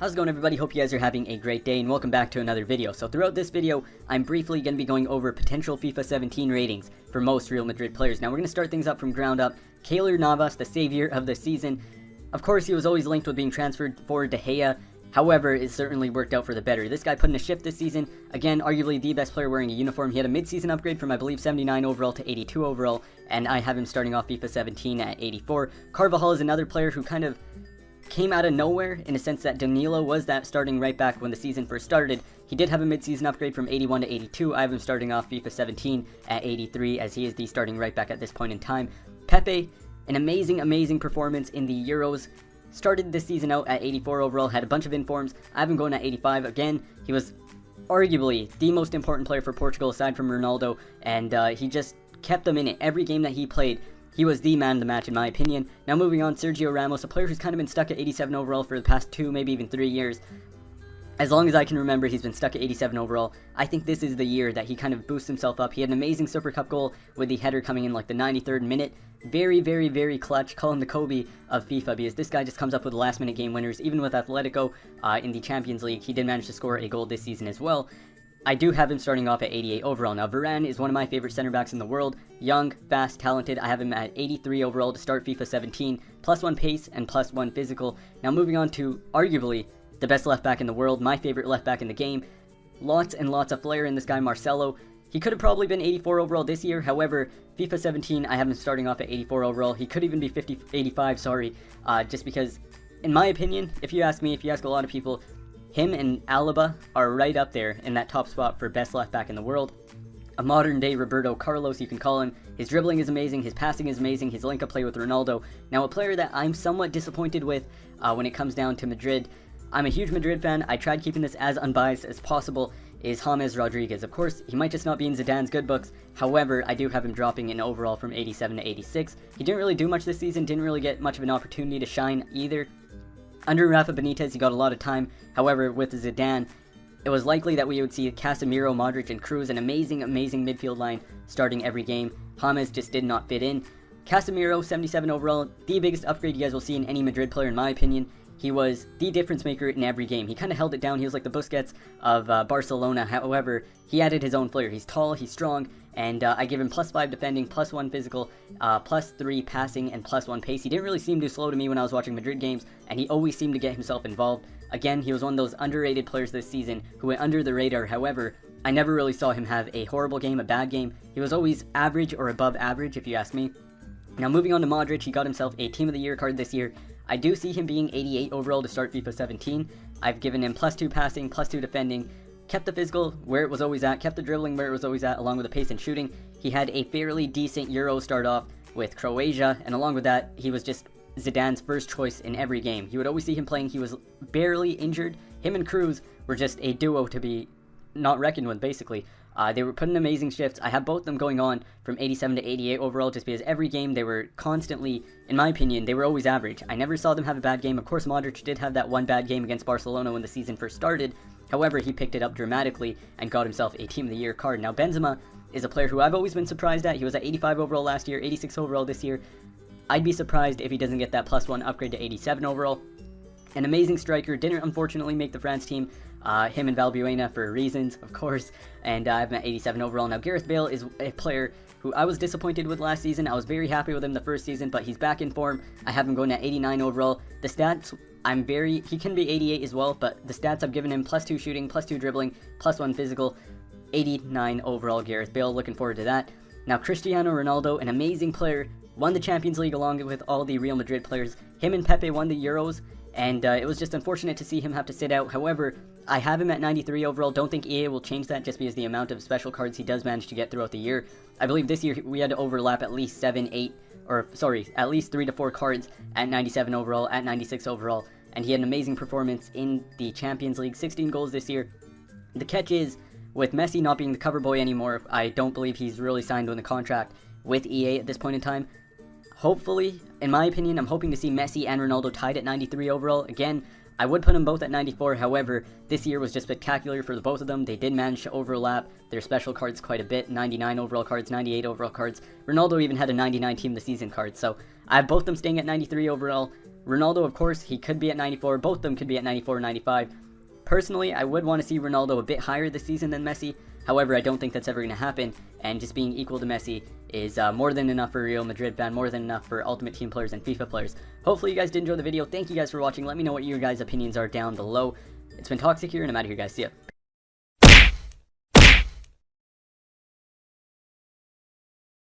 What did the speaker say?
How's it going, everybody? Hope you guys are having a great day and welcome back to another video. So throughout this video, I'm briefly going to be going over potential FIFA 17 ratings for most Real Madrid players. Now we're going to start things up from ground up. Keylor Navas, the savior of the season. Of course, he was always linked with being transferred for De Gea. However, it certainly worked out for the better. This guy put in a shift this season. Again, arguably the best player wearing a uniform. He had a mid-season upgrade from, I believe, 79 overall to 82 overall. And I have him starting off FIFA 17 at 84. Carvajal is another player who kind of came out of nowhere in a sense that Danilo was that starting right back when the season first started. He did have a mid-season upgrade from 81 to 82. I have him starting off FIFA 17 at 83 as he is the starting right back at this point in time. Pepe, an amazing performance in the Euros. Started this season out at 84 overall, had a bunch of informs. I have him going at 85. Again, he was arguably the most important player for Portugal aside from Ronaldo, and he just kept them in it. Every game that he played, he was the man of the match in my opinion. Now moving on, Sergio Ramos, a player who's kind of been stuck at 87 overall for the past 2, maybe even 3 years. As long as I can remember, he's been stuck at 87 overall. I think this is the year that he kind of boosts himself up. He had an amazing Super Cup goal with the header coming in like the 93rd minute. Very clutch. Call him the Kobe of FIFA because this guy just comes up with last minute game winners. Even with Atletico in the Champions League, he did manage to score a goal this season as well. I do have him starting off at 88 overall. Now, Varane is one of my favorite center backs in the world. Young, fast, talented. I have him at 83 overall to start FIFA 17. +1 pace and +1 physical. Now, moving on to arguably the best left back in the world. My favorite left back in the game. Lots and lots of flair in this guy, Marcelo. He could have probably been 84 overall this year. However, FIFA 17, I have him starting off at 84 overall. He could even be 85, sorry. Just because, in my opinion, if you ask me, if you ask a lot of people, him and Alaba are right up there in that top spot for best left back in the world. A modern day Roberto Carlos, you can call him. His dribbling is amazing, his passing is amazing, his link-up play with Ronaldo. Now a player that I'm somewhat disappointed with when it comes down to Madrid, I'm a huge Madrid fan, I tried keeping this as unbiased as possible, is James Rodriguez. Of course, he might just not be in Zidane's good books, however, I do have him dropping in overall from 87 to 86. He didn't really do much this season, didn't really get much of an opportunity to shine either. Under Rafa Benitez, he got a lot of time. However, with Zidane, it was likely that we would see Casemiro, Modric, and Kroos, an amazing midfield line starting every game. James just did not fit in. Casemiro, 77 overall, the biggest upgrade you guys will see in any Madrid player in my opinion. He was the difference maker in every game. He kind of held it down. He was like the Busquets of Barcelona. However, he added his own flair. He's tall, he's strong, and I give him +5 defending, +1 physical, +3 passing, and +1 pace. He didn't really seem too slow to me when I was watching Madrid games, and he always seemed to get himself involved. Again, he was one of those underrated players this season who went under the radar. However, I never really saw him have a horrible game, a bad game. He was always average or above average, if you ask me. Now moving on to Modric, he got himself a Team of the Year card this year. I do see him being 88 overall to start FIFA 17. I've given him +2 passing, +2 defending, kept the physical where it was always at, kept the dribbling where it was always at, along with the pace and shooting. He had a fairly decent Euro start off with Croatia, and along with that, he was just Zidane's first choice in every game. You would always see him playing. He was barely injured. Him and Kroos were just a duo to be not reckoned with, basically. They were putting amazing shifts. I have both of them going on from 87 to 88 overall just because every game they were constantly, in my opinion, they were always average. I never saw them have a bad game. Of course, Modric did have that one bad game against Barcelona when the season first started. However, he picked it up dramatically and got himself a Team of the Year card. Now, Benzema is a player who I've always been surprised at. He was at 85 overall last year, 86 overall this year. I'd be surprised if he doesn't get that +1 upgrade to 87 overall. An amazing striker, didn't unfortunately make the France team, him and Valbuena for reasons, of course, and I have him at 87 overall. Now, Gareth Bale is a player who I was disappointed with last season. I was very happy with him the first season, but he's back in form. I have him going at 89 overall. The stats, he can be 88 as well, but the stats I've given him, +2 shooting, +2 dribbling, +1 physical, 89 overall Gareth Bale, looking forward to that. Now, Cristiano Ronaldo, an amazing player, won the Champions League along with all the Real Madrid players. Him and Pepe won the Euros, and it was just unfortunate to see him have to sit out. However, I have him at 93 overall. Don't think EA will change that just because the amount of special cards he does manage to get throughout the year. I believe this year we had to overlap at least at least 3 to 4 cards at 97 overall, at 96 overall, and he had an amazing performance in the Champions League, 16 goals this year. The catch is, with Messi not being the cover boy anymore, I don't believe he's really signed on the contract with EA at this point in time. Hopefully, in my opinion, I'm hoping to see Messi and Ronaldo tied at 93 overall. Again, I would put them both at 94, however, this year was just spectacular for the both of them. They did manage to overlap their special cards quite a bit, 99 overall cards, 98 overall cards. Ronaldo even had a 99 team of the season card, so I have both them staying at 93 overall. Ronaldo, of course, he could be at 94, both of them could be at 94 or 95. Personally, I would want to see Ronaldo a bit higher this season than Messi. However, I don't think that's ever going to happen, and just being equal to Messi is more than enough for a Real Madrid fan, more than enough for Ultimate Team players and FIFA players. Hopefully you guys did enjoy the video. Thank you guys for watching. Let me know what your guys' opinions are down below. It's been Toxic here, and I'm out of here, guys. See ya.